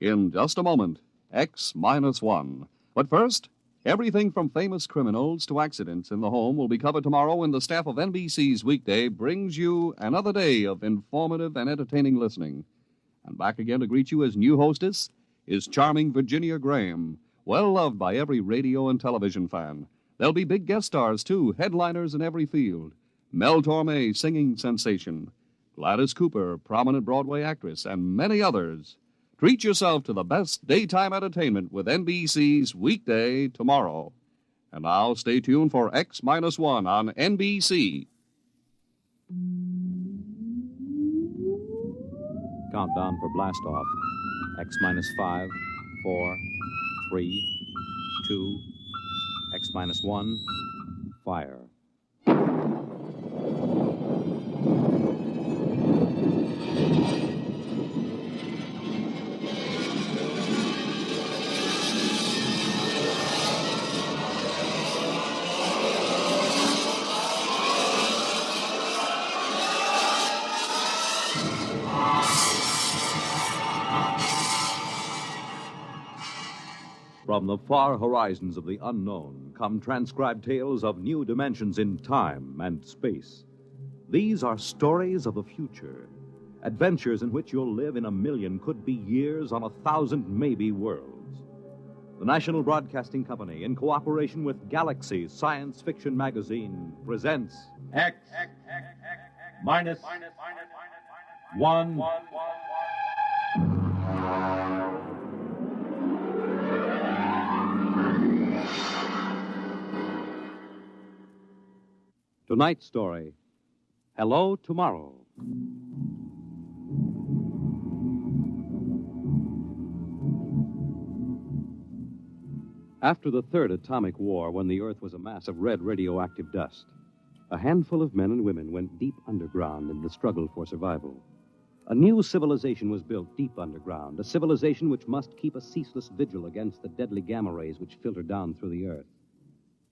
In just a moment, X-1. But first, everything from famous criminals to accidents in the home will be covered tomorrow when the staff of NBC's Weekday brings you another day of informative and entertaining listening. And back again to greet you as new hostess is charming Virginia Graham, well loved by every radio and television fan. There'll be big guest stars, too, headliners in every field. Mel Torme, singing sensation. Gladys Cooper, prominent Broadway actress, and many others. Treat yourself to the best daytime entertainment with NBC's Weekday tomorrow. And now stay tuned for X-1 on NBC. Countdown for blast off. X-5, 4, 3, 2, X-1, fire. From the far horizons of the unknown come transcribed tales of new dimensions in time and space. These are stories of the future, adventures in which you'll live in 1,000,000, could be years, on 1,000 maybe worlds. The National Broadcasting Company, in cooperation with Galaxy Science Fiction Magazine, presents X-1. Tonight's story, Hello Tomorrow. After the Third Atomic War, when the Earth was a mass of red radioactive dust, a handful of men and women went deep underground in the struggle for survival. A new civilization was built deep underground, a civilization which must keep a ceaseless vigil against the deadly gamma rays which filter down through the Earth.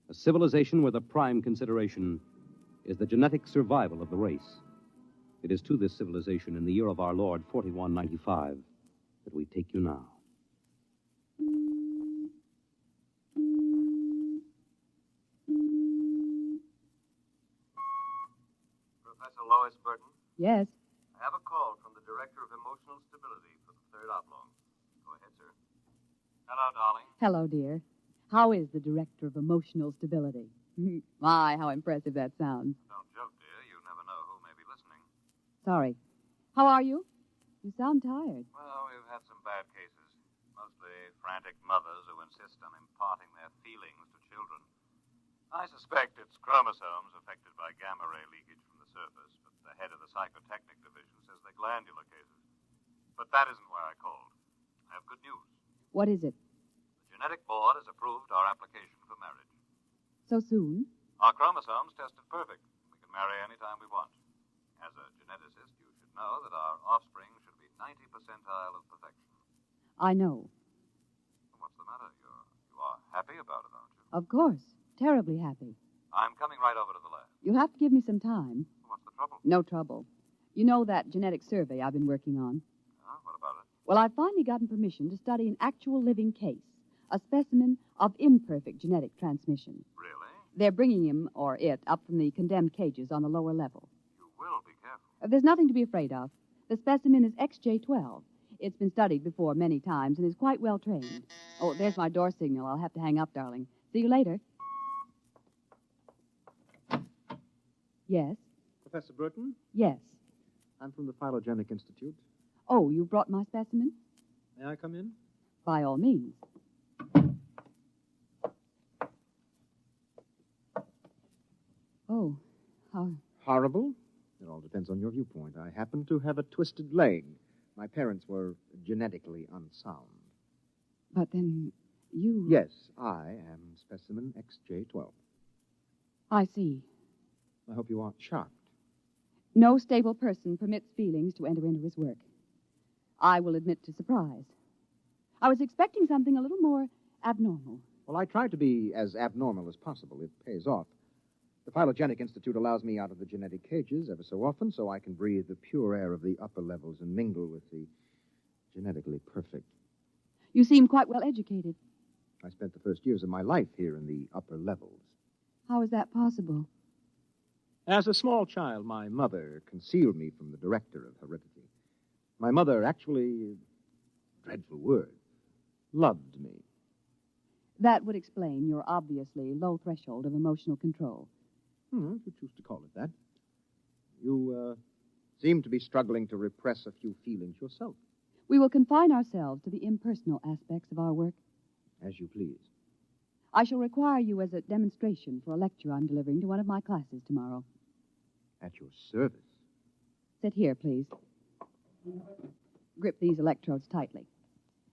A civilization where the prime consideration is the genetic survival of the race. It is to this civilization in the year of our Lord, 4195, that we take you now. Professor Lois Burton? Yes. I have a call from the Director of Emotional Stability for the Third Outlawed. Go ahead, sir. Hello, darling. Hello, dear. How is the Director of Emotional Stability? My, how impressive that sounds. Don't joke, dear. You never know who may be listening. Sorry. How are you? You sound tired. Well, we've had some bad cases. Mostly frantic mothers who insist on imparting their feelings to children. I suspect it's chromosomes affected by gamma ray leakage from the surface, but the head of the psychotechnic division says they're glandular cases. But that isn't why I called. I have good news. What is it? The genetic board has approved our application for marriage. So soon? Our chromosomes tested perfect. We can marry any time we want. As a geneticist, you should know that our offspring should be 90 percentile of perfection. I know. What's the matter? You are happy about it, aren't you? Of course. Terribly happy. I'm coming right over to the lab. You'll have to give me some time. What's the trouble? No trouble. You know that genetic survey I've been working on? What about it? Well, I've finally gotten permission to study an actual living case, a specimen of imperfect genetic transmission. Really? They're bringing him, or it, up from the condemned cages on the lower level. You will be careful. There's nothing to be afraid of. The specimen is XJ12. It's been studied before many times and is quite well trained. Oh, there's my door signal. I'll have to hang up, darling. See you later. Yes? Professor Burton? Yes. I'm from the Phylogenic Institute. Oh, you brought my specimen? May I come in? By all means. Oh, how... Horrible? It all depends on your viewpoint. I happen to have a twisted leg. My parents were genetically unsound. But then you... Yes, I am specimen XJ12. I see. I hope you aren't shocked. No stable person permits feelings to enter into his work. I will admit to surprise. I was expecting something a little more abnormal. Well, I try to be as abnormal as possible. It pays off. The Phylogenic Institute allows me out of the genetic cages ever so often so I can breathe the pure air of the upper levels and mingle with the genetically perfect. You seem quite well educated. I spent the first years of my life here in the upper levels. How is that possible? As a small child, my mother concealed me from the director of heredity. My mother actually, dreadful word, loved me. That would explain your obviously low threshold of emotional control. If you choose to call it that. You seem to be struggling to repress a few feelings yourself. We will confine ourselves to the impersonal aspects of our work. As you please. I shall require you as a demonstration for a lecture I'm delivering to one of my classes tomorrow. At your service. Sit here, please. Grip these electrodes tightly.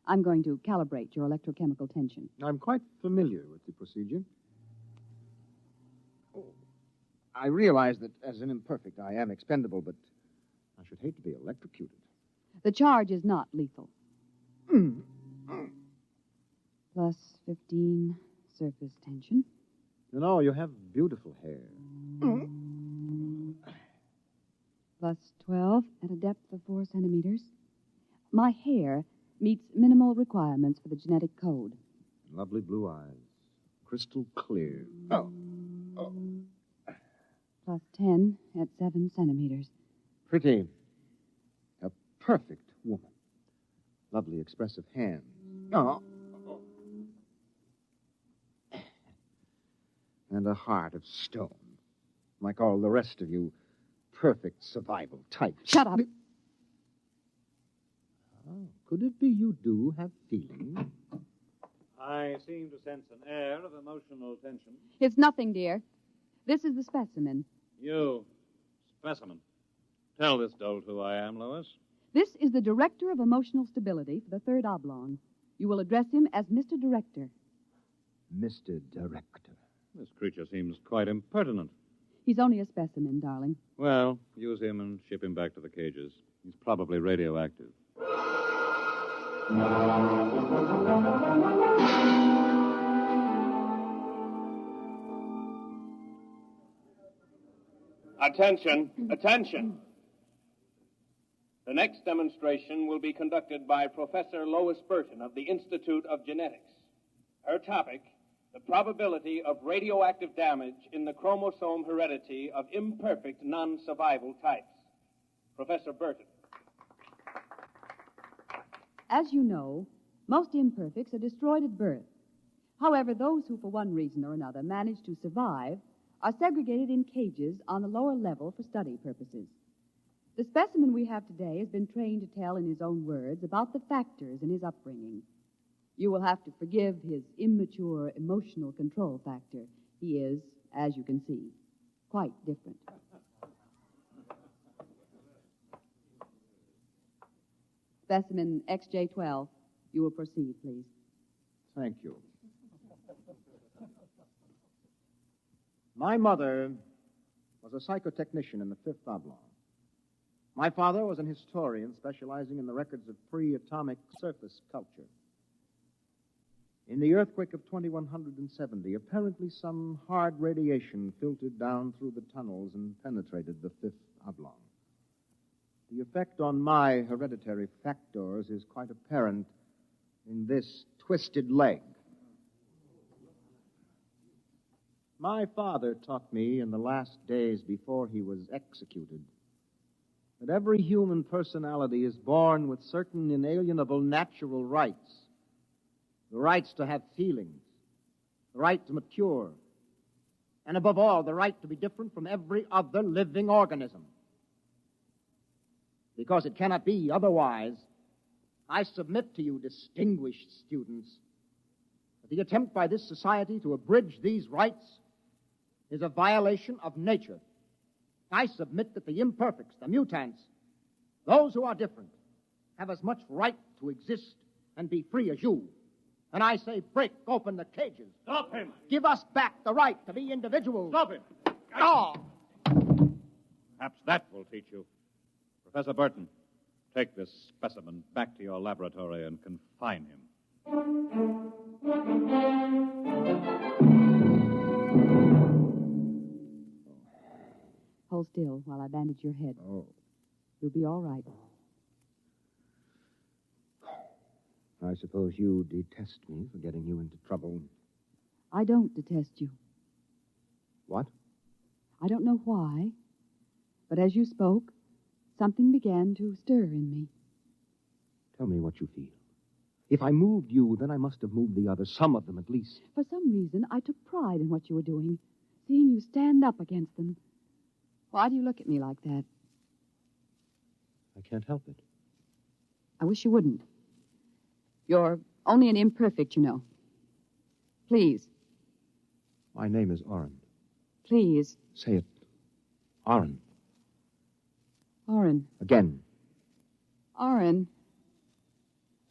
I'm going to calibrate your electrochemical tension. I'm quite familiar with the procedure. I realize that as an imperfect, I am expendable, but I should hate to be electrocuted. The charge is not lethal. Plus 15 surface tension. You know, you have beautiful hair. Plus 12 at a depth of 4 centimeters. My hair meets minimal requirements for the genetic code. Lovely blue eyes. Crystal clear. Plus 10 at 7 centimeters. Pretty. A perfect woman. Lovely expressive hands. And a heart of stone. Like all the rest of you perfect survival types. Shut up. Oh, could it be you do have feelings? I seem to sense an air of emotional tension. It's nothing, dear. This is the specimen. You, specimen. Tell this dolt who I am, Lois. This is the Director of Emotional Stability for the Third Oblong. You will address him as Mr. Director. Mr. Director. This creature seems quite impertinent. He's only a specimen, darling. Well, use him and ship him back to the cages. He's probably radioactive. Attention, attention. The next demonstration will be conducted by Professor Lois Burton of the Institute of Genetics. Her topic, the probability of radioactive damage in the chromosome heredity of imperfect non-survival types. Professor Burton. As you know, most imperfects are destroyed at birth. However, those who, for one reason or another, manage to survive are segregated in cages on the lower level for study purposes. The specimen we have today has been trained to tell in his own words about the factors in his upbringing. You will have to forgive his immature emotional control factor. He is, as you can see, quite different. Specimen XJ12. You will proceed, please. Thank you. My mother was a psychotechnician in the Fifth Oblong. My father was an historian specializing in the records of pre-atomic surface culture. In the earthquake of 2170, apparently some hard radiation filtered down through the tunnels and penetrated the Fifth Oblong. The effect on my hereditary factors is quite apparent in this twisted leg. My father taught me in the last days before he was executed that every human personality is born with certain inalienable natural rights. The rights to have feelings, the right to mature, and above all, the right to be different from every other living organism. Because it cannot be otherwise, I submit to you, distinguished students, that the attempt by this society to abridge these rights is a violation of nature. I submit that the imperfects, the mutants, those who are different, have as much right to exist and be free as you. And I say, break open the cages. Stop him! Give us back the right to be individuals. Stop him! Oh! Perhaps that will teach you. Professor Burton, take this specimen back to your laboratory and confine him. Hold still while I bandage your head. Oh. You'll be all right. I suppose you detest me for getting you into trouble. I don't detest you. What? I don't know why, but as you spoke, something began to stir in me. Tell me what you feel. If I moved you, then I must have moved the others, some of them at least. For some reason, I took pride in what you were doing, seeing you stand up against them. Why do you look at me like that? I can't help it. I wish you wouldn't. You're only an imperfect, you know. Please. My name is Orrin. Please. Say it. Orrin. Orrin. Again. Orrin.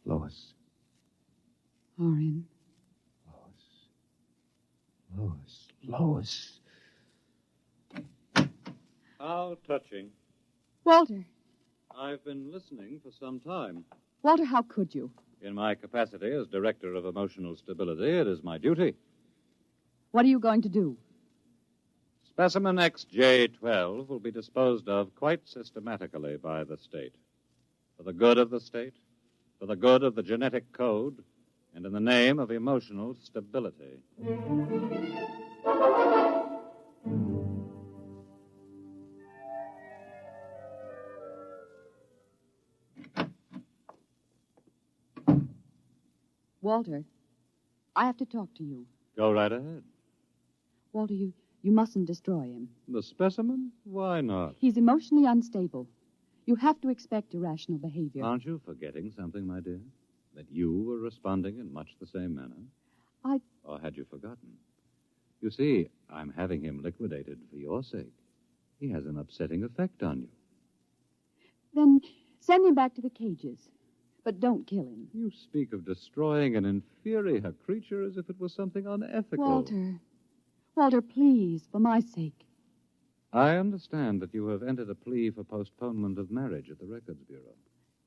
Lois. Orrin. Lois. How touching. Walter. I've been listening for some time. Walter, how could you? In my capacity as Director of Emotional Stability, it is my duty. What are you going to do? Specimen XJ12 will be disposed of quite systematically by the state. For the good of the state, for the good of the genetic code, and in the name of emotional stability. Walter, I have to talk to you. Go right ahead. Walter, you mustn't destroy him. The specimen? Why not? He's emotionally unstable. You have to expect irrational behavior. Aren't you forgetting something, my dear? That you were responding in much the same manner? Or had you forgotten? You see, I'm having him liquidated for your sake. He has an upsetting effect on you. Then send him back to the cages. But don't kill him. You speak of destroying an inferior creature as if it was something unethical. Walter, please, for my sake. I understand that you have entered a plea for postponement of marriage at the Records Bureau.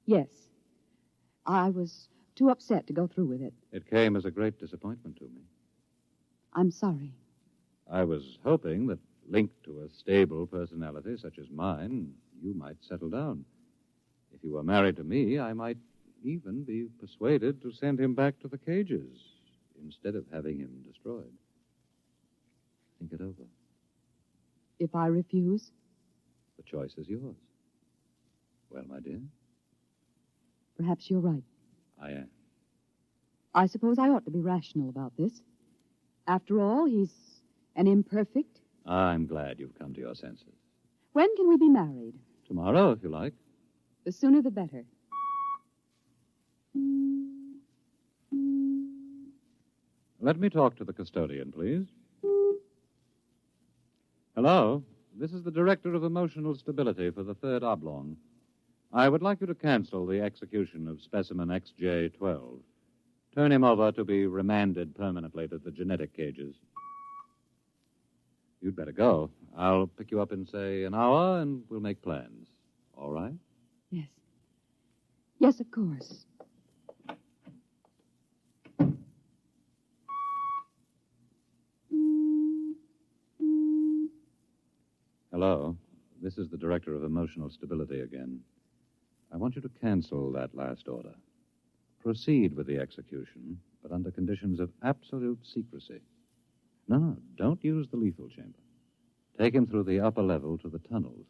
Yes. I was too upset to go through with it. It came as a great disappointment to me. I'm sorry. I was hoping that, linked to a stable personality such as mine, you might settle down. If you were married to me, I might even be persuaded to send him back to the cages instead of having him destroyed. Think it over. If I refuse? The choice is yours. Well, my dear? Perhaps you're right. I am. I suppose I ought to be rational about this. After all, he's an imperfect. I'm glad you've come to your senses. When can we be married? Tomorrow, if you like. The sooner the better. Let me talk to the custodian, please. Hello. This is the Director of Emotional Stability for the Third Oblong. I would like you to cancel the execution of specimen XJ12. Turn him over to be remanded permanently to the genetic cages. You'd better go. I'll pick you up in, say, an hour, and we'll make plans. All right? Yes. Yes, of course. Hello. This is the Director of Emotional Stability again. I want you to cancel that last order. Proceed with the execution, but under conditions of absolute secrecy. No, don't use the lethal chamber. Take him through the upper level to the tunnels.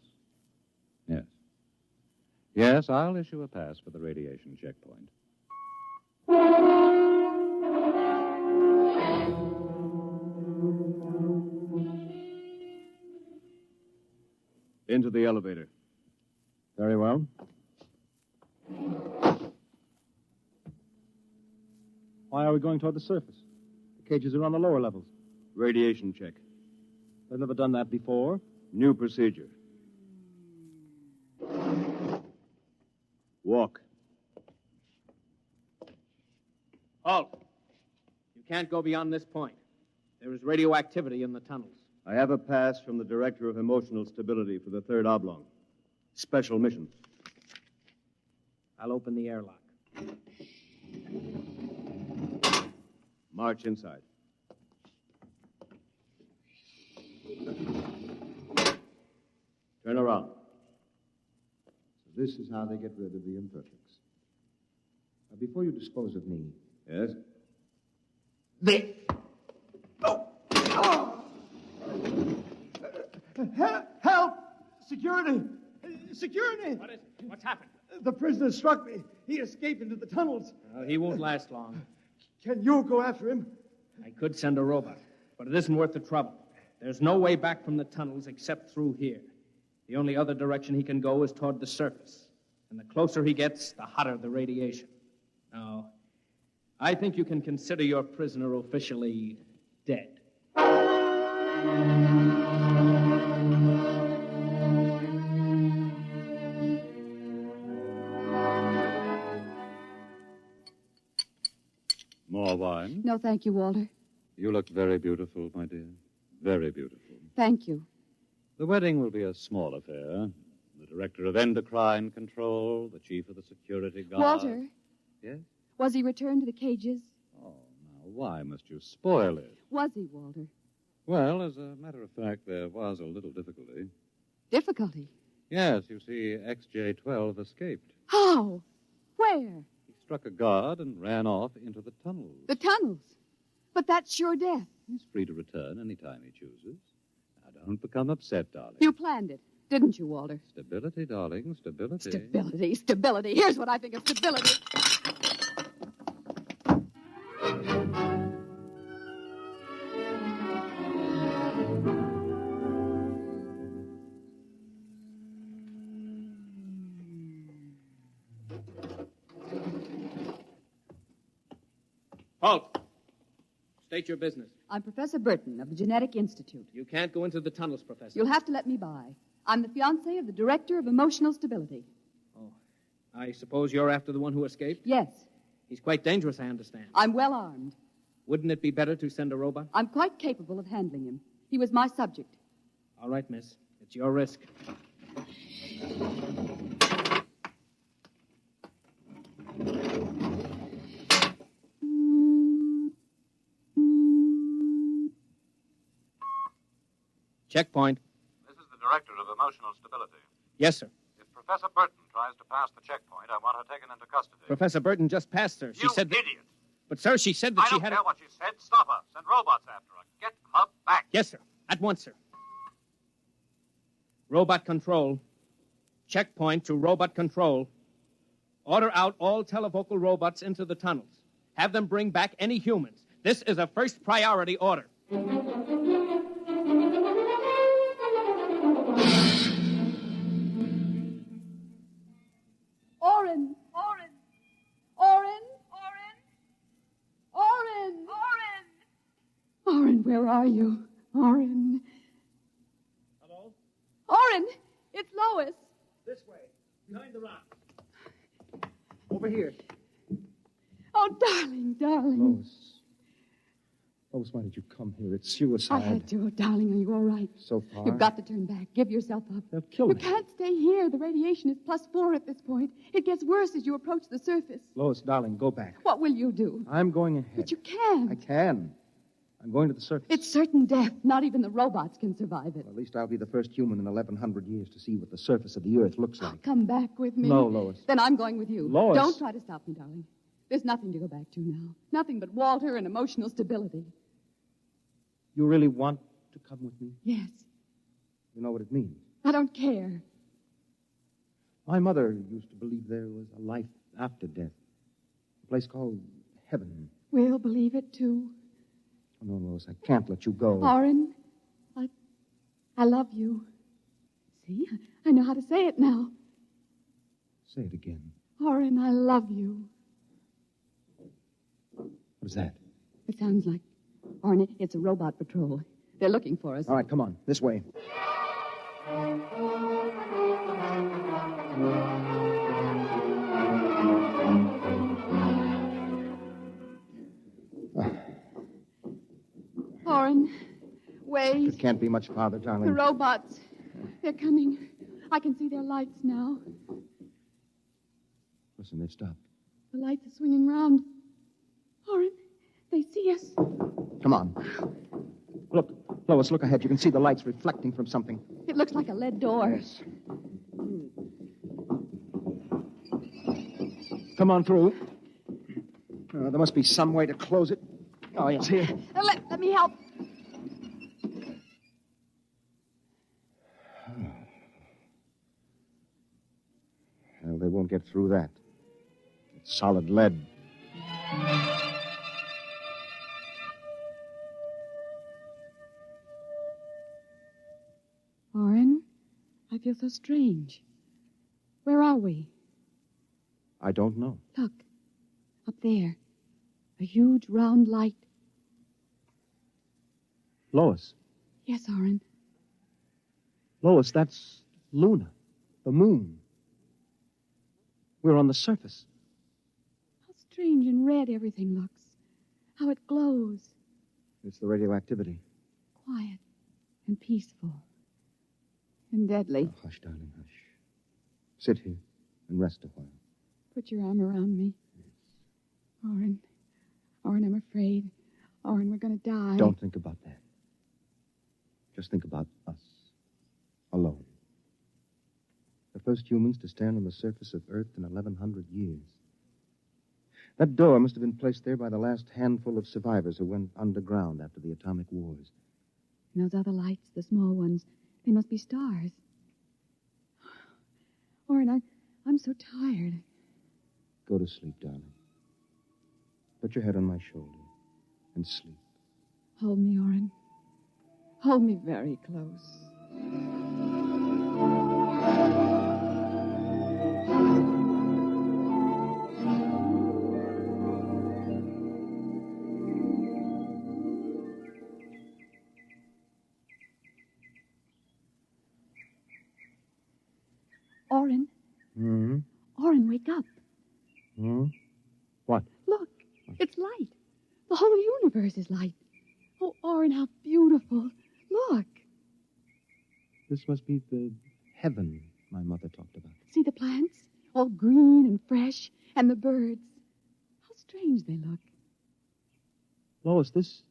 Yes. Yes, I'll issue a pass for the radiation checkpoint. Into the elevator. Very well. Why are we going toward the surface? The cages are on the lower levels. Radiation check. They've never done that before. New procedure. Walk. Halt. You can't go beyond this point. There is radioactivity in the tunnels. I have a pass from the Director of Emotional Stability for the Third Oblong. Special mission. I'll open the airlock. March inside. Turn around. So this is how they get rid of the imperfects. By before you dispose of me... Yes? Help! Security! Security! What is it? What's happened? The prisoner struck me. He escaped into the tunnels. He won't last long. Can you go after him? I could send a robot, but it isn't worth the trouble. There's no way back from the tunnels except through here. The only other direction he can go is toward the surface. And the closer he gets, the hotter the radiation. Now, I think you can consider your prisoner officially dead. More wine? No, thank you, Walter. You look very beautiful, my dear. Very beautiful. Thank you. The wedding will be a small affair. The director of endocrine control, the chief of the security guard. Walter? Yes? Was he returned to the cages? Oh, now, why must you spoil it? Was he, Walter? Well, as a matter of fact, there was a little difficulty. Difficulty? Yes, you see, XJ-12 escaped. How? Where? He struck a guard and ran off into the tunnels. The tunnels. But that's sure death. He's free to return any time he chooses. Now, don't become upset, darling. You planned it, didn't you, Walter? Stability, darling, stability. Stability, stability. Here's what I think of stability. Halt! State your business. I'm Professor Burton of the Genetic Institute. You can't go into the tunnels, Professor. You'll have to let me by. I'm the fiancée of the Director of Emotional Stability. Oh, I suppose you're after the one who escaped? Yes, He's quite dangerous, I understand. I'm well armed. Wouldn't it be better to send a robot? I'm quite capable of handling him. He was my subject. All right, miss. It's your risk. Checkpoint. This is the Director of Emotional Stability. Yes, sir. If Professor Burton tries to pass the checkpoint, I want her taken into custody. Professor Burton just passed, sir. She You said that... idiot! But, sir, she said that I she don't had... care what she said. Stop her. Send robots after her. Get her back. Yes, sir. At once, sir. Robot control. Checkpoint to robot control. Order out all televocal robots into the tunnels. Have them bring back any humans. This is a first priority order. Oren! Oren! Oren! Oren! Oren! Oren, where are you? Oren. Hello? Oren! It's Lois. This way, behind the rock. Over here. Oh, darling, darling. Lois, why did you come here? It's suicide. I had to. Oh, darling, are you all right? So far. You've got to turn back. Give yourself up. They'll kill You me. can't stay here. The radiation is +4 at this point. It gets worse as you approach the surface. Lois, darling, go back. What will you do? I'm going ahead. But you can't. I can. I'm going to the surface. It's certain death. Not even the robots can survive it. Well, at least I'll be the first human in 1,100 years to see what the surface of the Earth looks like. Come back with me. No, Lois. Then I'm going with you. Lois. Don't try to stop me, darling. There's nothing to go back to now. Nothing but Walter and emotional stability. You really want to come with me? Yes. You know what it means. I don't care. My mother used to believe there was a life after death. A place called heaven. We'll believe it, too. Oh, no, Lois, I can't let you go. Oren, I love you. See, I know how to say it now. Say it again. Oren, I love you. What is that? It sounds like... Oren, it's a robot patrol. They're looking for us. All right, come on. This way. Oren, wait. It can't be much farther, darling. The robots. They're coming. I can see their lights now. Listen, they've stopped. The lights are swinging round. Oren, they see us. Come on. Look, Lois, look ahead. You can see the lights reflecting from something. It looks like a lead door. Yes. Come on through. There must be some way to close it. Oh, yes, here. Let me help. Well, they won't get through that. It's solid lead. Orrin, I feel so strange. Where are we? I don't know. Look, up there. A huge round light. Lois. Yes, Orrin. Lois, that's Luna, the moon. We're on the surface. How strange and red everything looks. How it glows. It's the radioactivity. Quiet and peaceful. And deadly. Oh, hush, darling, hush. Sit here and rest a while. Put your arm around me. Orrin. Orrin, I'm afraid. Orrin, we're going to die. Don't think about that. Just think about us. Alone. The first humans to stand on the surface of Earth in 1,100 years. That door must have been placed there by the last handful of survivors who went underground after the atomic wars. And those other lights, the small ones, they must be stars. Orrin, I'm so tired. Go to sleep, darling. Put your head on my shoulder and sleep. Hold me, Orrin. Hold me very close. Orrin. Hmm? Orrin, wake up. Hmm? What? Look, it's light. The whole universe is light. Oh, Orrin, how beautiful. Look. This must be the heaven my mother talked about. See the plants? All green and fresh. And the birds. How strange they look. Lois, this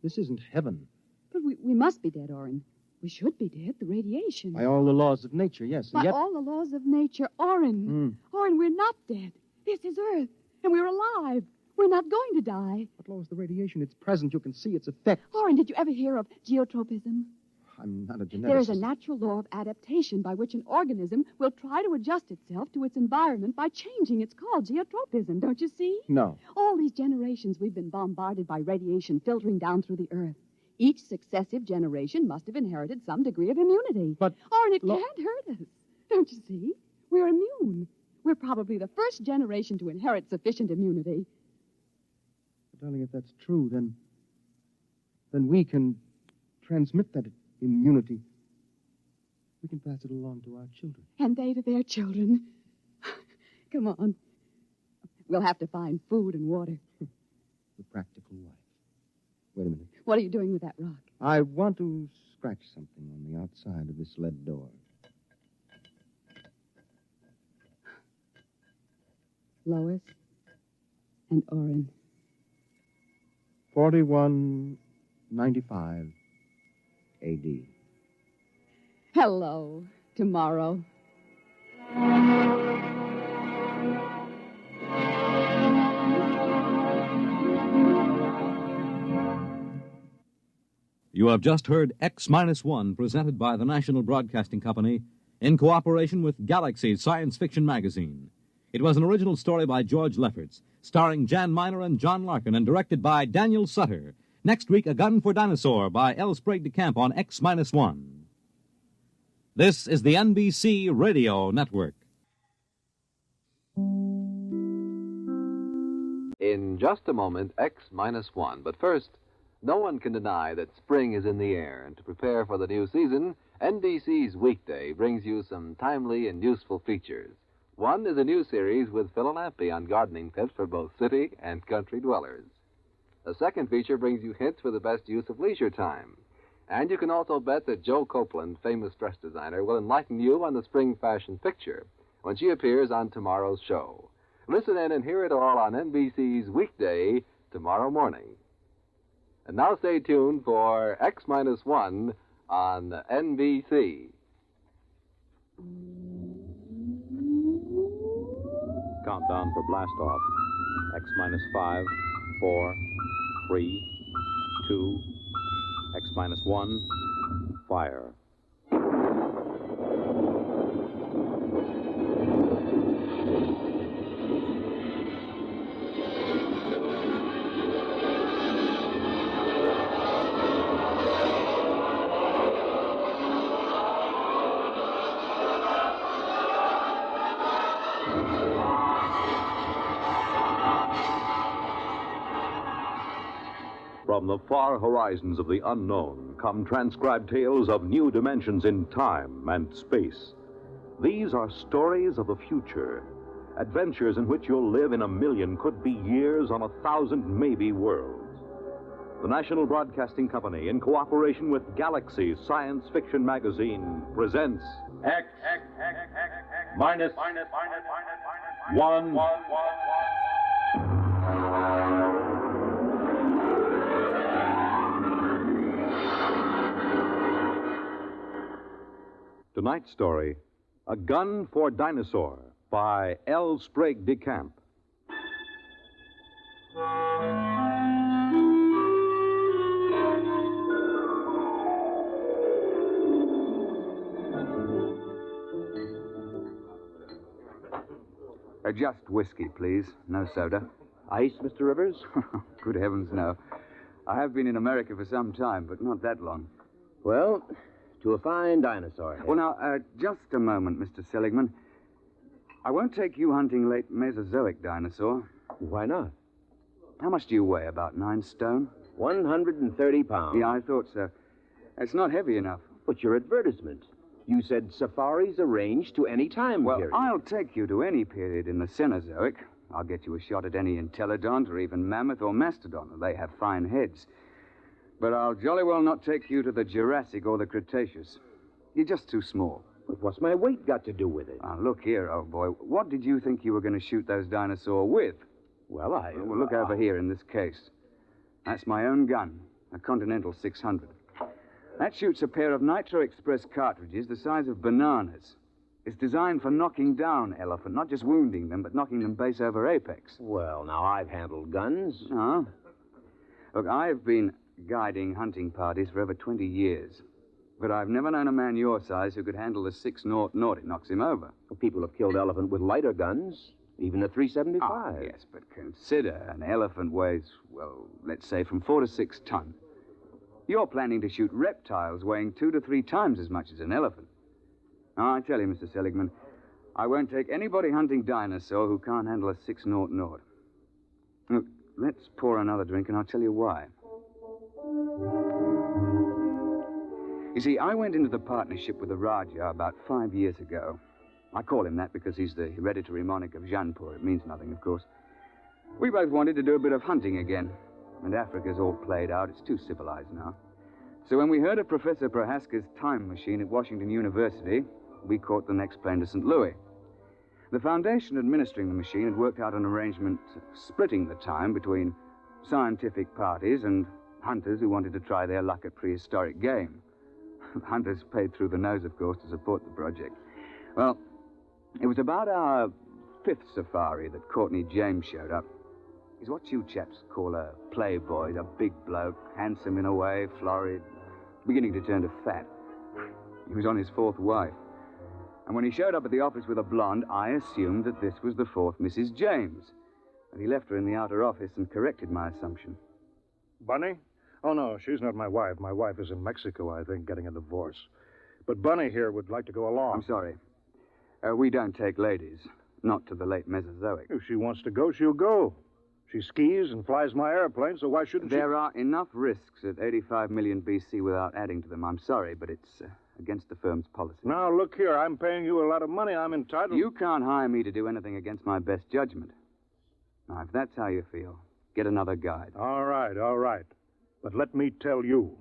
isn't heaven. But we must be dead, Orrin. We should be dead. The radiation. By all the laws of nature, yes. By and yet... all the laws of nature. Orrin. Orrin, we're not dead. This is Earth. And we're alive. We're not going to die. But, Lois, the radiation, it's present. You can see its effects. Orrin, did you ever hear of geotropism? I'm not a geneticist. There is a natural law of adaptation by which an organism will try to adjust itself to its environment by changing. It's called geotropism, don't you see? No. All these generations we've been bombarded by radiation filtering down through the Earth. Each successive generation must have inherited some degree of immunity. But... Orrin, it can't hurt us. Don't you see? We're immune. We're probably the first generation to inherit sufficient immunity. But, darling, if that's true, then we can transmit that immunity. We can pass it along to our children. And they to their children. Come on. We'll have to find food and water. The practical wife. Wait a minute. What are you doing with that rock? I want to scratch something on the outside of this lead door. Lois and Orrin. 4195 A.D. Hello, tomorrow. You have just heard X-1, presented by the National Broadcasting Company in cooperation with Galaxy Science Fiction Magazine. It was an original story by George Lefferts, starring Jan Miner and John Larkin, and directed by Daniel Sutter. Next week, A Gun for Dinosaur by L. Sprague de Camp on X-1. This is the NBC Radio Network. In just a moment, X-1. But first, no one can deny that spring is in the air, and to prepare for the new season, NBC's Weekday brings you some timely and useful features. One is a new series with Phil and Lampy on gardening tips for both city and country dwellers. The second feature brings you hints for the best use of leisure time. And you can also bet that Joe Copeland, famous dress designer, will enlighten you on the spring fashion picture when she appears on tomorrow's show. Listen in and hear it all on NBC's Weekday tomorrow morning. And now stay tuned for X-1 on NBC. Countdown for blast off. X minus 5, 4, 3, 2, X minus 1, fire. From the far horizons of the unknown come transcribed tales of new dimensions in time and space. These are stories of the future, adventures in which you'll live in a million, could be years, on 1,000 maybe worlds. The National Broadcasting Company, in cooperation with Galaxy Science Fiction Magazine, presents X minus 1. tonight's story, A Gun for Dinosaur, by L. Sprague de Camp. Just whiskey, please. No soda. Ice, Mr. Rivers? Good heavens, no. I have been in America for some time, but not that long. Well, to a fine dinosaur. Well, now, just a moment, Mr. Seligman. I won't take you hunting late Mesozoic dinosaur. Why not? How much do you weigh? About 9 stone? 130 pounds. Yeah, I thought so. It's not heavy enough. But your advertisement. You said safaris arranged to any time period. Well, I'll take you to any period in the Cenozoic. I'll get you a shot at any entelodont or even mammoth or mastodon. They have fine heads. But I'll jolly well not take you to the Jurassic or the Cretaceous. You're just too small. But what's my weight got to do with it? Now, look here, old boy. What did you think you were going to shoot those dinosaurs with? Well, Well, look over here in this case. That's my own gun, a Continental 600. That shoots a pair of Nitro Express cartridges the size of bananas. It's designed for knocking down elephant, not just wounding them, but knocking them base over apex. Well, now, I've handled guns. Oh? Look, I've been guiding hunting parties for over 20 years. But I've never known a man your size who could handle a 6-0. It knocks him over. Well, people have killed elephant with lighter guns, even a 375. Ah, yes, but consider an elephant weighs, well, let's say from 4 to 6 ton. You're planning to shoot reptiles weighing 2 to 3 times as much as an elephant. Now, I tell you, Mr. Seligman, I won't take anybody hunting dinosaur who can't handle a 6-0. Look, let's pour another drink, and I'll tell you why. You see, I went into the partnership with the Raja about 5 years ago. I call him that because he's the hereditary monarch of Jaipur. It means nothing, of course. We both wanted to do a bit of hunting again. And Africa's all played out. It's too civilized now. So when we heard of Professor Prohaska's time machine at Washington University, we caught the next plane to St. Louis. The foundation administering the machine had worked out an arrangement splitting the time between scientific parties and hunters who wanted to try their luck at prehistoric game. Hunters paid through the nose, of course, to support the project. Well, it was about our 5th safari that Courtney James showed up. He's what you chaps call a playboy, a big bloke, handsome in a way, florid, beginning to turn to fat. He was on his 4th wife. And when he showed up at the office with a blonde, I assumed that this was the 4th Mrs. James. But he left her in the outer office and corrected my assumption. Bunny? Oh, no, she's not my wife. My wife is in Mexico, I think, getting a divorce. But Bunny here would like to go along. I'm sorry. We don't take ladies. Not to the late Mesozoic. If she wants to go, she'll go. She skis and flies my airplane, so why shouldn't she? There are enough risks at 85 million BC without adding to them. I'm sorry, but it's against the firm's policy. Now, look here. I'm paying you a lot of money. I'm entitled... You can't hire me to do anything against my best judgment. Now, if that's how you feel, get another guide. All right, all right. But let me tell you.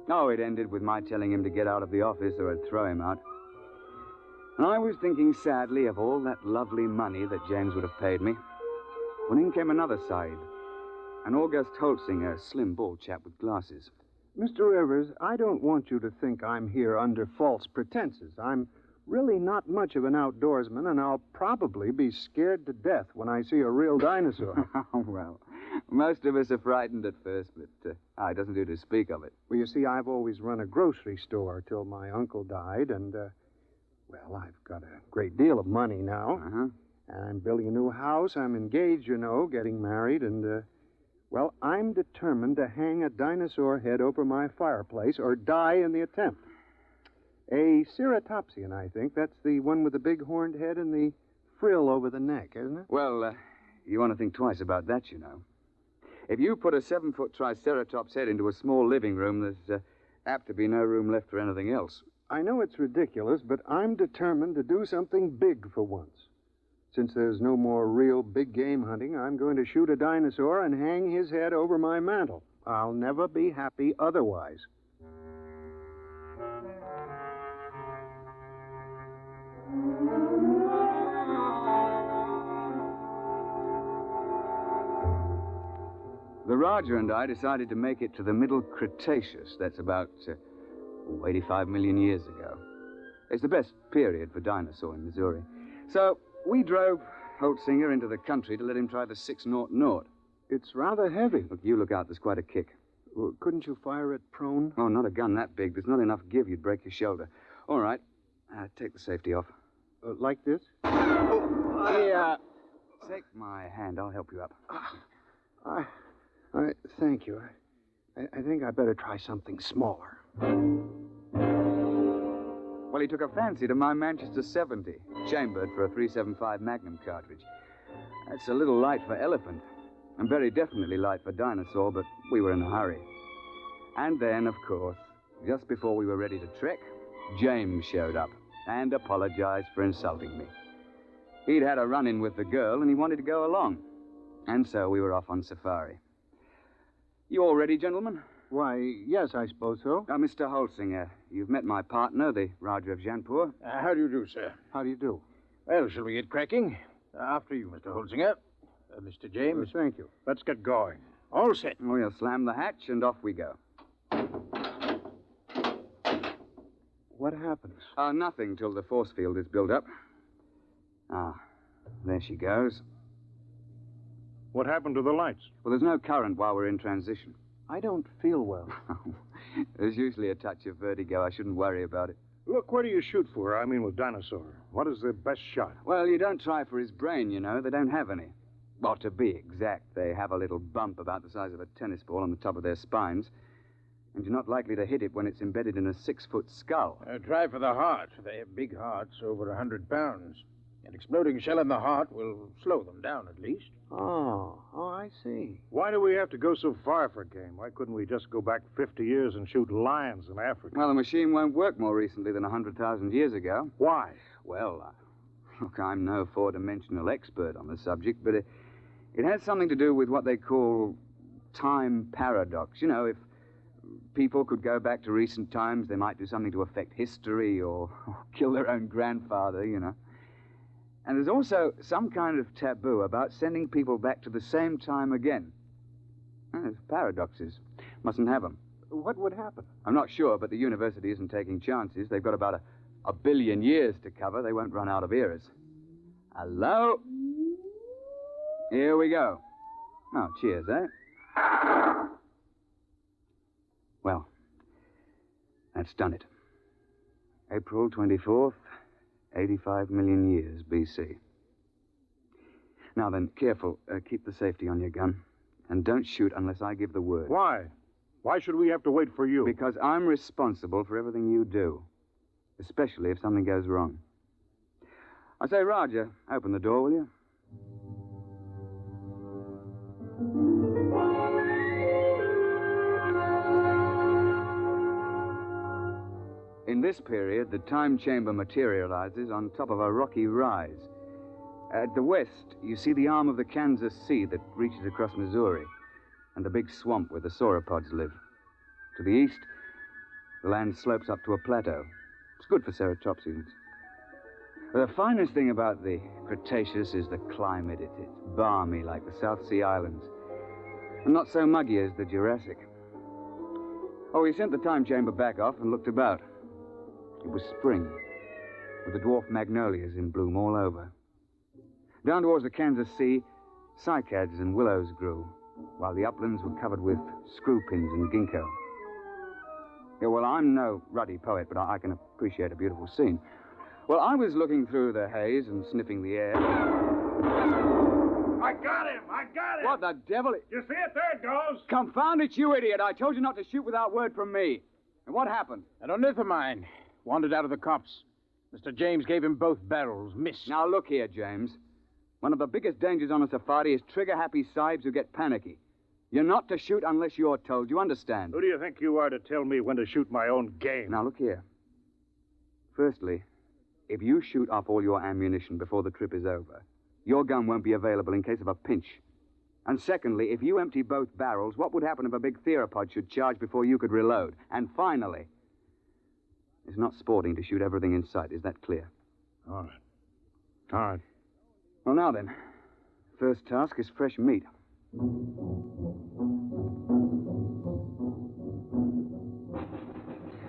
Oh, it ended with my telling him to get out of the office or I'd throw him out. And I was thinking sadly of all that lovely money that James would have paid me. When in came another side, an August Holsinger, a slim, bald chap with glasses. Mr. Rivers, I don't want you to think I'm here under false pretenses. I'm really not much of an outdoorsman, and I'll probably be scared to death when I see a real dinosaur. Oh, well, most of us are frightened at first, but it doesn't do to speak of it. Well, you see, I've always run a grocery store till my uncle died, and, well, I've got a great deal of money now. Uh-huh. And I'm building a new house. I'm engaged, you know, getting married, and, well, I'm determined to hang a dinosaur head over my fireplace or die in the attempt. A ceratopsian, I think. That's the one with the big horned head and the frill over the neck, isn't it? Well, you want to think twice about that, you know. If you put a 7-foot Triceratops head into a small living room, there's apt to be no room left for anything else. I know it's ridiculous, but I'm determined to do something big for once. Since there's no more real big game hunting, I'm going to shoot a dinosaur and hang his head over my mantel. I'll never be happy otherwise. The Roger and I decided to make it to the Middle Cretaceous. That's about 85 million years ago. It's the best period for dinosaur in Missouri. So we drove Holtzinger into the country to let him try the 600. It's rather heavy. Look, you look out. There's quite a kick. Well, couldn't you fire it prone? Oh, not a gun that big. There's not enough give. You'd break your shoulder. All right. Take the safety off. Like this? Yeah. Take my hand. I'll help you up. Thank you. I think I better try something smaller. Well, he took a fancy to my Manchester 70, chambered for a .375 Magnum cartridge. That's a little light for elephant, and very definitely light for dinosaur, but we were in a hurry. And then, of course, just before we were ready to trek, James showed up and apologized for insulting me. He'd had a run-in with the girl, and he wanted to go along. And so we were off on safari. You all ready, gentlemen? Why, yes, I suppose so. Mr. Holtzinger, you've met my partner, the Roger of Janpur. How do you do, sir? How do you do? Well, shall we get cracking? After you, Mr. Holtzinger. Mr. James. Thank you. Let's get going. All set. We'll slam the hatch, and off we go. What happens? Nothing till the force field is built up. There she goes. What happened to the lights? Well, there's no current while we're in transition. I don't feel well. There's usually a touch of vertigo. I shouldn't worry about it. Look, where do you shoot for? I mean, with Dinosaur. What is the best shot? Well, you don't try for his brain, you know. They don't have any. Well, to be exact, they have a little bump about the size of a tennis ball on the top of their spines. And you're not likely to hit it when it's embedded in a 6-foot skull. Try for the heart. They have big hearts, over 100 pounds. An exploding shell in the heart will slow them down, at least. Oh, I see. Why do we have to go so far for game? Why couldn't we just go back 50 years and shoot lions in Africa? Well, the machine won't work more recently than 100,000 years ago. Why? Well, look, I'm no four-dimensional expert on the subject, but it has something to do with what they call time paradox. You know, if people could go back to recent times, they might do something to affect history or kill their own grandfather, you know. And there's also some kind of taboo about sending people back to the same time again. There's paradoxes. Mustn't have them. What would happen? I'm not sure, but the university isn't taking chances. They've got about a billion years to cover. They won't run out of eras. Hello? Here we go. Oh, cheers, eh? Well, that's done it. April 24th. 85 million years B.C. Now then, careful. Keep the safety on your gun. And don't shoot unless I give the word. Why? Why should we have to wait for you? Because I'm responsible for everything you do. Especially if something goes wrong. I say, Roger, open the door, will you? In this period, the time chamber materializes on top of a rocky rise. At the west, you see the arm of the Kansas Sea that reaches across Missouri, and the big swamp where the sauropods live. To the east, the land slopes up to a plateau. It's good for ceratopsians. The finest thing about the Cretaceous is the climate. It's balmy like the South Sea Islands, and not so muggy as the Jurassic. Oh, he sent the time chamber back off and looked about. It was spring, with the dwarf magnolias in bloom all over. Down towards the Kansas Sea, cycads and willows grew, while the uplands were covered with screw pins and ginkgo. Yeah, well, I'm no ruddy poet, but I can appreciate a beautiful scene. Well, I was looking through the haze and sniffing the air. I got him! I got him! What the devil? You see it? There it goes! Confound it, you idiot! I told you not to shoot without word from me. And what happened? An ornithomine wandered out of the copse. Mr. James gave him both barrels. Missed. Now, look here, James. One of the biggest dangers on a safari is trigger-happy sahibs who get panicky. You're not to shoot unless you're told. You understand? Who do you think you are to tell me when to shoot my own game? Now, look here. Firstly, if you shoot off all your ammunition before the trip is over, your gun won't be available in case of a pinch. And secondly, if you empty both barrels, what would happen if a big theropod should charge before you could reload? And finally, it's not sporting to shoot everything in sight. Is that clear? All right. All right. Well, now then. First task is fresh meat.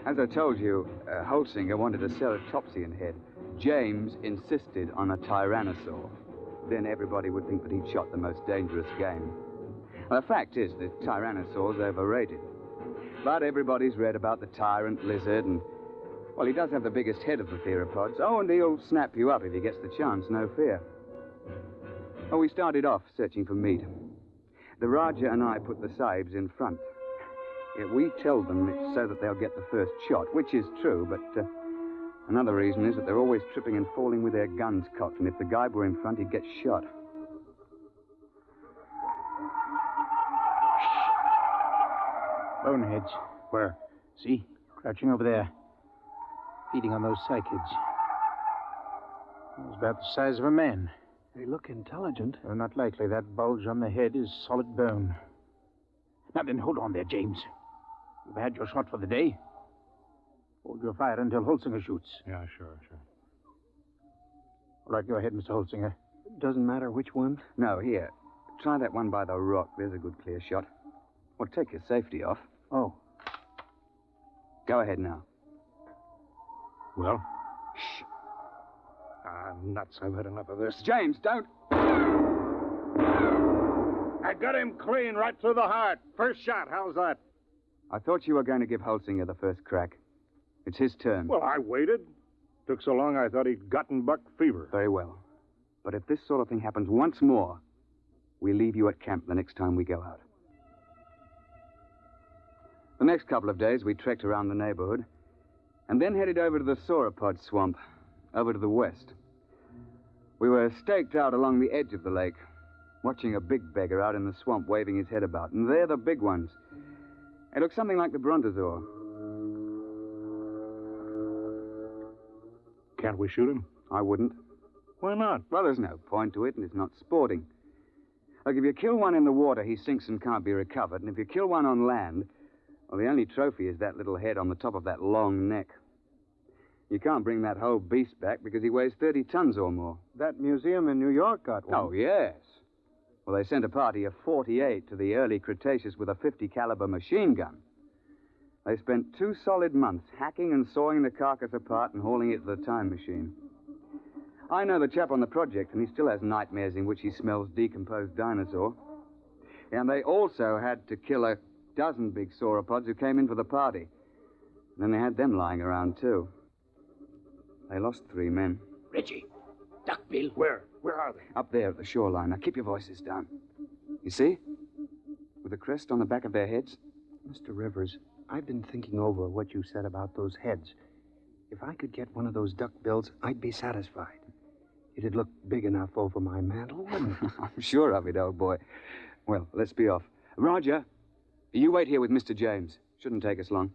As I told you, Holsinger wanted a ceratopsian head. James insisted on a tyrannosaur. Then everybody would think that he'd shot the most dangerous game. Well, the fact is that tyrannosaur's overrated. But everybody's read about the tyrant lizard, and, well, he does have the biggest head of the theropods. Oh, and he'll snap you up if he gets the chance, no fear. Oh, we started off searching for meat. The Raja and I put the sahibs in front. We tell them it's so that they'll get the first shot, which is true, but another reason is that they're always tripping and falling with their guns cocked, and if the guy were in front, he'd get shot. Boneheads. Where? See? Crouching over there. Feeding on those cycads. It's about the size of a man. They look intelligent. Well, not likely. That bulge on the head is solid bone. Now then, hold on there, James. You've had your shot for the day. Hold your fire until Holsinger shoots. Yeah, sure. All right, go ahead, Mr. Holsinger. Doesn't matter which one? No, here. Try that one by the rock. There's a good clear shot. Well, take your safety off. Oh. Go ahead now. Well? Shh. Nuts. I've had enough of this. James, don't... I got him clean right through the heart. First shot. How's that? I thought you were going to give Holsinger the first crack. It's his turn. Well, I waited. Took so long I thought he'd gotten buck fever. Very well. But if this sort of thing happens once more, we leave you at camp the next time we go out. The next couple of days, we trekked around the neighborhood and then headed over to the sauropod swamp, over to the west. We were staked out along the edge of the lake, watching a big beggar out in the swamp waving his head about. And they're the big ones. They look something like the brontosaur. Can't we shoot him? I wouldn't. Why not? Well, there's no point to it, and it's not sporting. Like, if you kill one in the water, he sinks and can't be recovered. And if you kill one on land, well, the only trophy is that little head on the top of that long neck. You can't bring that whole beast back because he weighs 30 tons or more. That museum in New York got one. Oh, yes. Well, they sent a party of 48 to the early Cretaceous with a 50 caliber machine gun. They spent 2 solid months hacking and sawing the carcass apart and hauling it to the time machine. I know the chap on the project, and he still has nightmares in which he smells decomposed dinosaur. And they also had to kill a dozen big sauropods who came in for the party. And then they had them lying around, too. They lost 3 men. Reggie, duckbill. Where? Where are they? Up there at the shoreline. Now, keep your voices down. You see? With the crest on the back of their heads. Mr. Rivers, I've been thinking over what you said about those heads. If I could get one of those duckbills, I'd be satisfied. It'd look big enough over my mantle, wouldn't it? I'm sure of it, old boy. Well, let's be off. Roger, you wait here with Mr. James. Shouldn't take us long.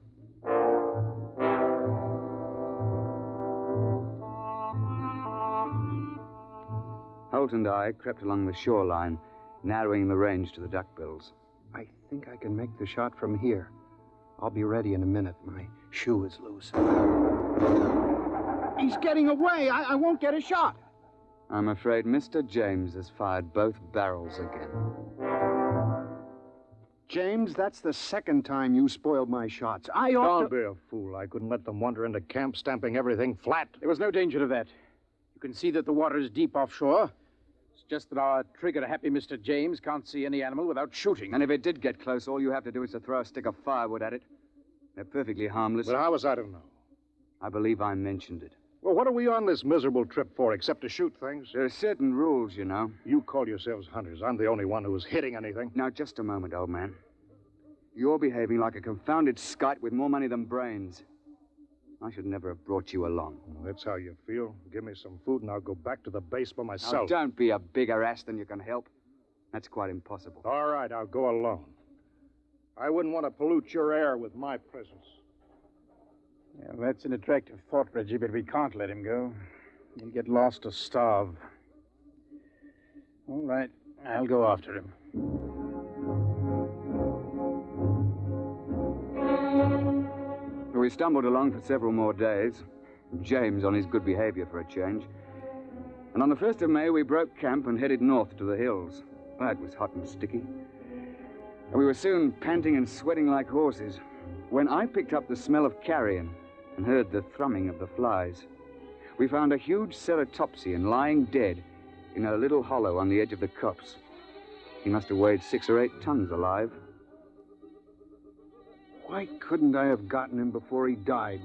Holt and I crept along the shoreline, narrowing the range to the duckbills. I think I can make the shot from here. I'll be ready in a minute. My shoe is loose. He's getting away. I won't get a shot. I'm afraid Mr. James has fired both barrels again. James, that's the second time you spoiled my shots. I ought Don't be a fool. I couldn't let them wander into camp, stamping everything flat. There was no danger of that. You can see that the water is deep offshore. It's just that our trigger-happy Mr. James can't see any animal without shooting. And if it did get close, all you have to do is to throw a stick of firewood at it. They're perfectly harmless. But how was I to know? I believe I mentioned it. Well, what are we on this miserable trip for, except to shoot things? There are certain rules, you know. You call yourselves hunters. I'm the only one who was hitting anything. Now, just a moment, old man. You're behaving like a confounded skite with more money than brains. I should never have brought you along. Well, that's how you feel. Give me some food and I'll go back to the base by myself. Now, don't be a bigger ass than you can help. That's quite impossible. All right, I'll go alone. I wouldn't want to pollute your air with my presence. Yeah, that's an attractive thought, Reggie, but we can't let him go. He'll get lost or starve. All right, I'll go after him. We stumbled along for several more days. James on his good behavior for a change. And on the 1st of May, we broke camp and headed north to the hills. That was hot and sticky. And we were soon panting and sweating like horses when I picked up the smell of carrion and heard the thrumming of the flies. We found a huge ceratopsian lying dead in a little hollow on the edge of the copse. He must have weighed 6 or 8 tons alive. Why couldn't I have gotten him before he died?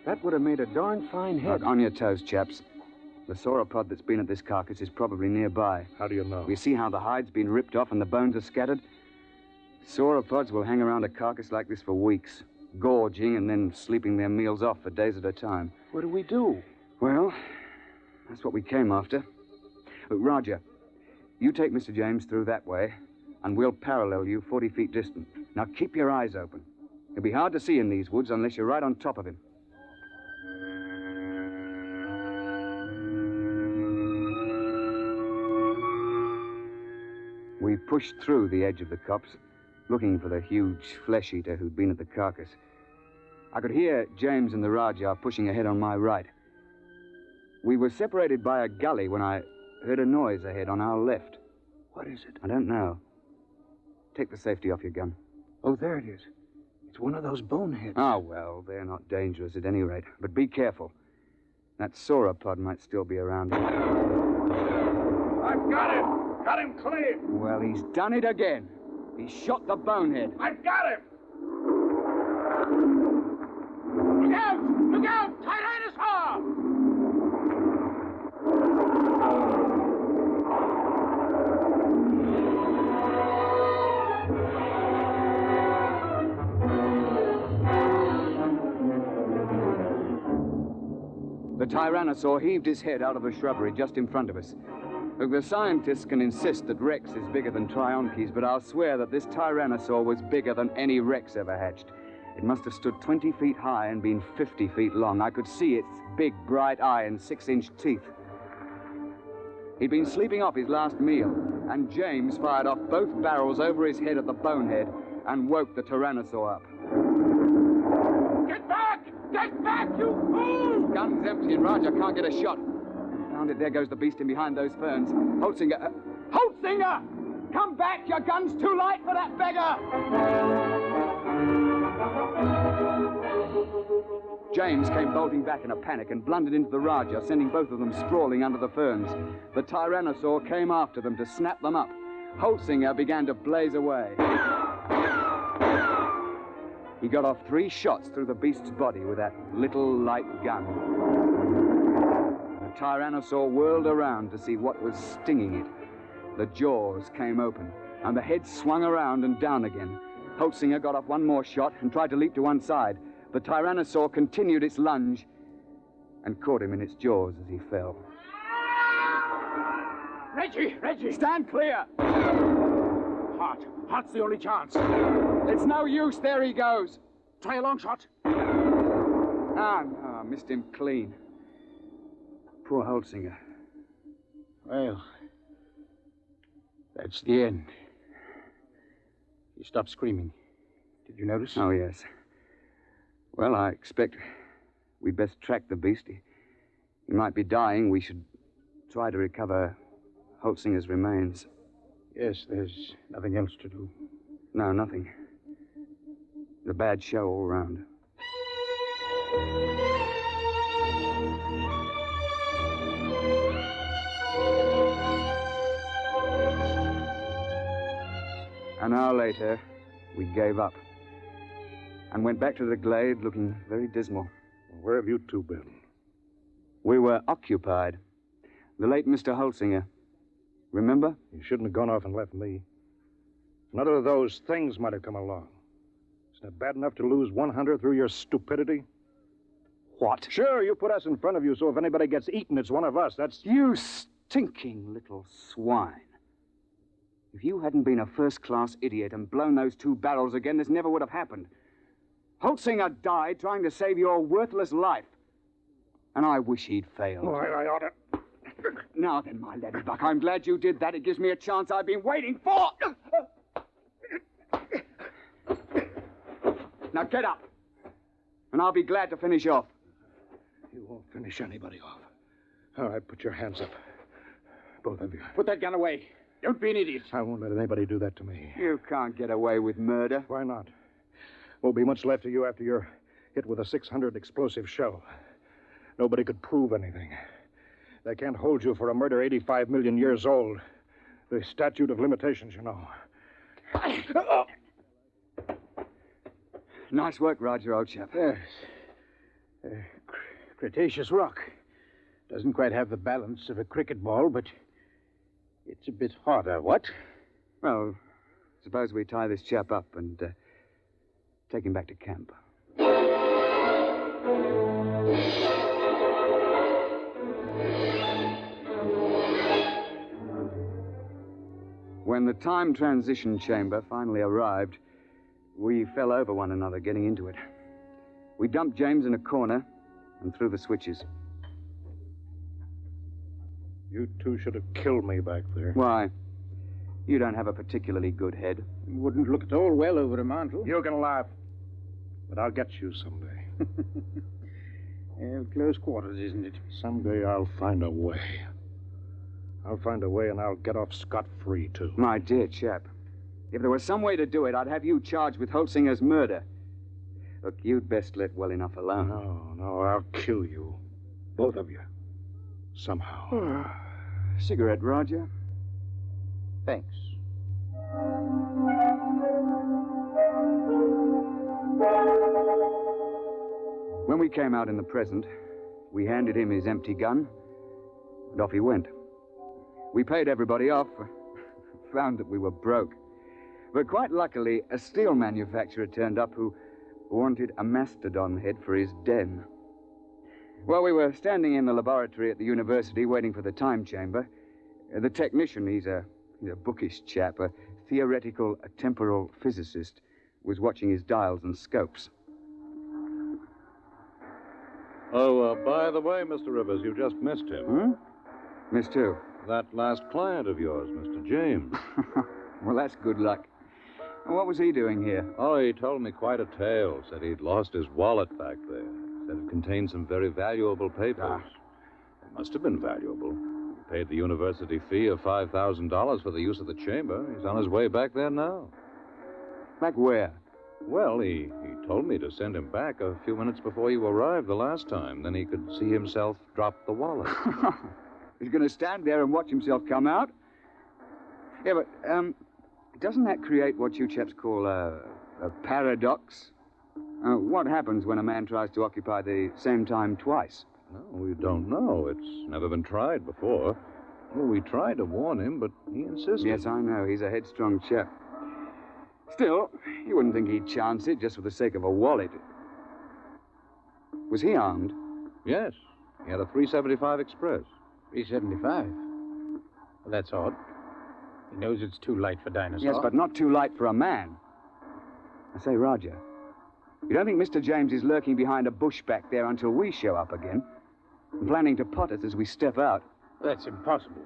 That would have made a darn fine head. Look, on your toes, chaps. The sauropod that's been at this carcass is probably nearby. How do you know? We see how the hide's been ripped off and the bones are scattered. Sauropods will hang around a carcass like this for weeks, gorging and then sleeping their meals off for days at a time. What do we do? Well, that's what we came after. Look, Roger, you take Mr. James through that way, and we'll parallel you 40 feet distant. Now keep your eyes open. It'll be hard to see in these woods unless you're right on top of him. We pushed through the edge of the copse, looking for the huge flesh-eater who'd been at the carcass. I could hear James and the Rajah pushing ahead on my right. We were separated by a gully when I heard a noise ahead on our left. What is it? I don't know. Take the safety off your gun. Oh, there it is. It's one of those boneheads. Oh, well, they're not dangerous at any rate. But be careful. That sauropod might still be around here. I've got him! Got him clear! Well, he's done it again. He shot the bonehead. I've got him! Look out! Look out! Tyrannosaur! The Tyrannosaur heaved his head out of the shrubbery just in front of us. Look, the scientists can insist that Rex is bigger than Trionches, but I'll swear that this Tyrannosaur was bigger than any Rex ever hatched. It must have stood 20 feet high and been 50 feet long. I could see its big, bright eye and 6-inch teeth. He'd been sleeping off his last meal, and James fired off both barrels over his head at the bonehead and woke the Tyrannosaur up. Get back! Get back, you fool! Gun's empty and Roger can't get a shot. Found it. There goes the beast in behind those ferns. Holtzinger! Holtzinger! Come back! Your gun's too light for that beggar! James came bolting back in a panic and blundered into the Rajah, sending both of them sprawling under the ferns. The Tyrannosaur came after them to snap them up. Holtzinger began to blaze away. He got off 3 shots through the beast's body with that little light gun. The Tyrannosaur whirled around to see what was stinging it. The jaws came open, and the head swung around and down again. Holtzinger got off 1 more shot and tried to leap to one side. The Tyrannosaur continued its lunge and caught him in its jaws as he fell. Reggie! Stand clear! Heart's the only chance. It's no use. There he goes. Try a long shot. No, missed him clean. Poor Holtzinger. Well, that's the end. He stopped screaming. Did you notice? Oh, yes. Well, I expect we'd best track the beast. He might be dying. We should try to recover Holtzinger's remains. Yes, there's nothing else to do. No, nothing. A bad show all round. An hour later, we gave up and went back to the glade looking very dismal. Where have you two been? We were occupied. The late Mr. Holsinger. Remember? You shouldn't have gone off and left me. None of those things might have come along. Isn't it bad enough to lose 100 through your stupidity? What? Sure, you put us in front of you, so if anybody gets eaten, it's one of us. That's... You stinking little swine. If you hadn't been a first-class idiot and blown those 2 barrels again, this never would have happened. Holsinger died trying to save your worthless life. And I wish he'd failed. Oh, I ought to... Now then, my Leatherbuck, I'm glad you did that. It gives me a chance I've been waiting for. Now get up, and I'll be glad to finish off. You won't finish anybody off. All right, put your hands up. Both of you. Put that gun away. Don't be an idiot. I won't let anybody do that to me. You can't get away with murder. Why not? Won't be much left of you after you're hit with a 600 explosive shell. Nobody could prove anything. They can't hold you for a murder 85 million years old. The statute of limitations, you know. Nice work, Roger, old chap. Yes. Cretaceous rock. Doesn't quite have the balance of a cricket ball, but it's a bit harder, what? Well, suppose we tie this chap up and take him back to camp. When the time transition chamber finally arrived, we fell over one another getting into it. We dumped James in a corner and threw the switches. You two should have killed me back there. Why? You don't have a particularly good head. It wouldn't look at all well over a mantle. You can laugh, but I'll get you someday. Close quarters, isn't it? Someday I'll find a way. I'll find a way and I'll get off scot-free, too. My dear chap, if there was some way to do it, I'd have you charged with Holsinger's murder. Look, you'd best let well enough alone. No, I'll kill you. Both of you. Somehow. Cigarette, Roger? Thanks. When we came out in the present, we handed him his empty gun, and off he went. We paid everybody off, found that we were broke. But quite luckily, a steel manufacturer turned up who wanted a mastodon head for his den. While we were standing in the laboratory at the university waiting for the time chamber, the technician, he's a bookish chap, a theoretical temporal physicist, was watching his dials and scopes. Oh, by the way, Mr. Rivers, you just missed him. Missed who? That last client of yours, Mr. James. Well, that's good luck. What was he doing here? Oh, he told me quite a tale. Said he'd lost his wallet back there. Said it contained some very valuable papers. It must have been valuable. He paid the university fee of $5,000 for the use of the chamber. He's on his way back there now. Back where? Well, he told me to send him back a few minutes before you arrived the last time. Then he could see himself drop the wallet. He's going to stand there and watch himself come out? Yeah, but, doesn't that create what you chaps call a paradox? What happens when a man tries to occupy the same time twice? No, we don't know. It's never been tried before. Well, we tried to warn him, but he insisted. Yes, I know. He's a headstrong chap. Still, you wouldn't think he'd chance it just for the sake of a wallet. Was he armed? Yes. He had a 375 Express. 375? Well, that's odd. He knows it's too light for Dinosaur. Yes, but not too light for a man. I say, Roger, you don't think Mr. James is lurking behind a bush back there until we show up again? And planning to pot us as we step out? That's impossible.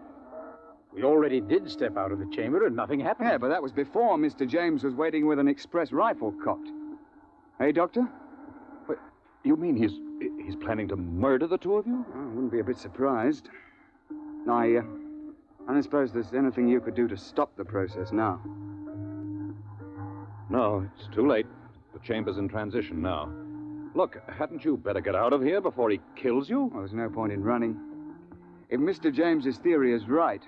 We already did step out of the chamber and nothing happened. Yeah, but that was before Mr. James was waiting with an express rifle cocked. Hey, Doctor? But you mean he's planning to murder the two of you? I wouldn't be a bit surprised. I don't suppose there's anything you could do to stop the process now. No, it's too late. The chamber's in transition now. Look, hadn't you better get out of here before he kills you? Well, there's no point in running. If Mr. James's theory is right,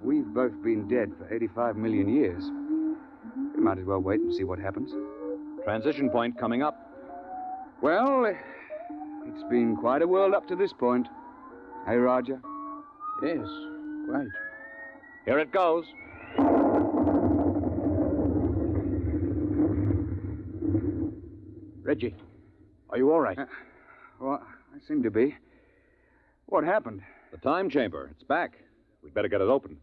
we've both been dead for 85 million years. We might as well wait and see what happens. Transition point coming up. Well, it's been quite a world up to this point. Hey, Roger? Yes, quite. Here it goes. Reggie, are you all right? Well, I seem to be. What happened? The time chamber. It's back. We'd better get it open.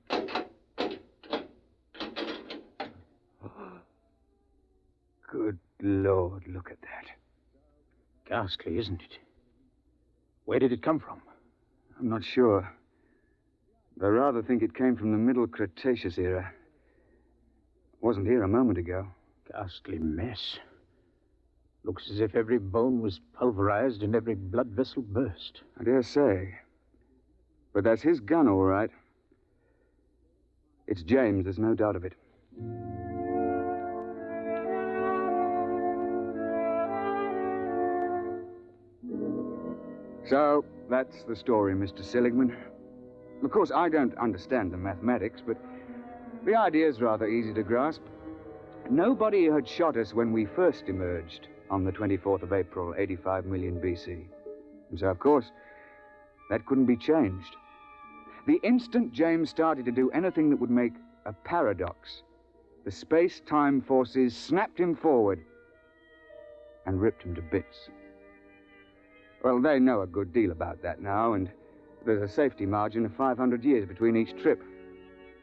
Good Lord, look at that. Ghastly, isn't it? Where did it come from? I'm not sure. But I rather think it came from the Middle Cretaceous era. It wasn't here a moment ago. Ghastly mess. Looks as if every bone was pulverized and every blood vessel burst. I dare say. But that's his gun, all right. It's James, there's no doubt of it. So, that's the story, Mr. Seligman. Of course, I don't understand the mathematics, but the idea's rather easy to grasp. Nobody had shot us when we first emerged on the 24th of April, 85 million BC. And so, of course, that couldn't be changed. The instant James started to do anything that would make a paradox, the space-time forces snapped him forward and ripped him to bits. Well, they know a good deal about that now, and there's a safety margin of 500 years between each trip.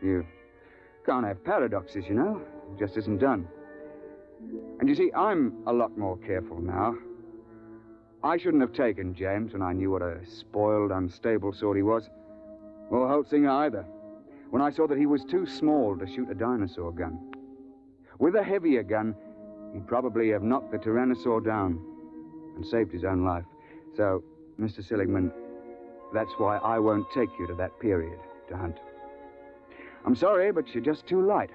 You can't have paradoxes, you know. It just isn't done. And you see, I'm a lot more careful now. I shouldn't have taken James when I knew what a spoiled, unstable sort he was. Or Holtzinger either, when I saw that he was too small to shoot a dinosaur gun. With a heavier gun, he'd probably have knocked the Tyrannosaur down and saved his own life. So, Mr. Seligman, that's why I won't take you to that period to hunt. I'm sorry, but you're just too light.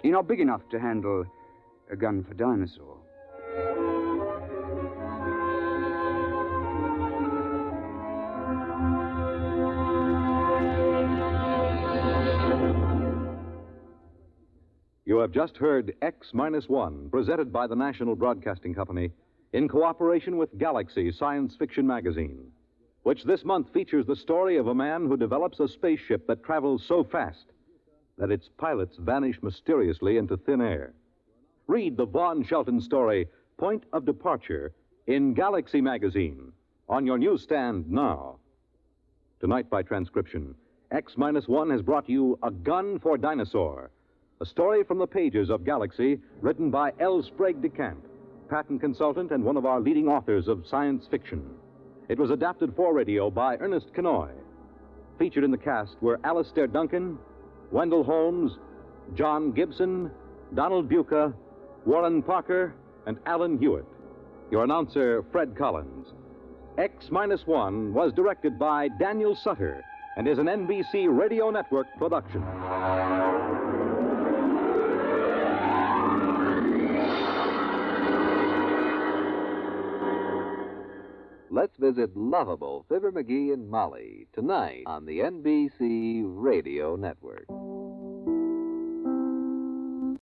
You're not big enough to handle a gun for Dinosaur. You have just heard X-1, presented by the National Broadcasting Company in cooperation with Galaxy Science Fiction Magazine, which this month features the story of a man who develops a spaceship that travels so fast that its pilots vanish mysteriously into thin air. Read the Vaughn Shelton story, Point of Departure, in Galaxy Magazine, on your newsstand now. Tonight, by transcription, X-1 has brought you A Gun for Dinosaur, a story from the pages of Galaxy, written by L. Sprague de Camp, patent consultant and one of our leading authors of science fiction. It was adapted for radio by Ernest Kenoy. Featured in the cast were Alastair Duncan, Wendell Holmes, John Gibson, Donald Buca, Warren Parker, and Alan Hewitt. Your announcer, Fred Collins. X-1 was directed by Daniel Sutter and is an NBC Radio Network production. Let's visit lovable Fibber McGee and Molly tonight on the NBC Radio Network.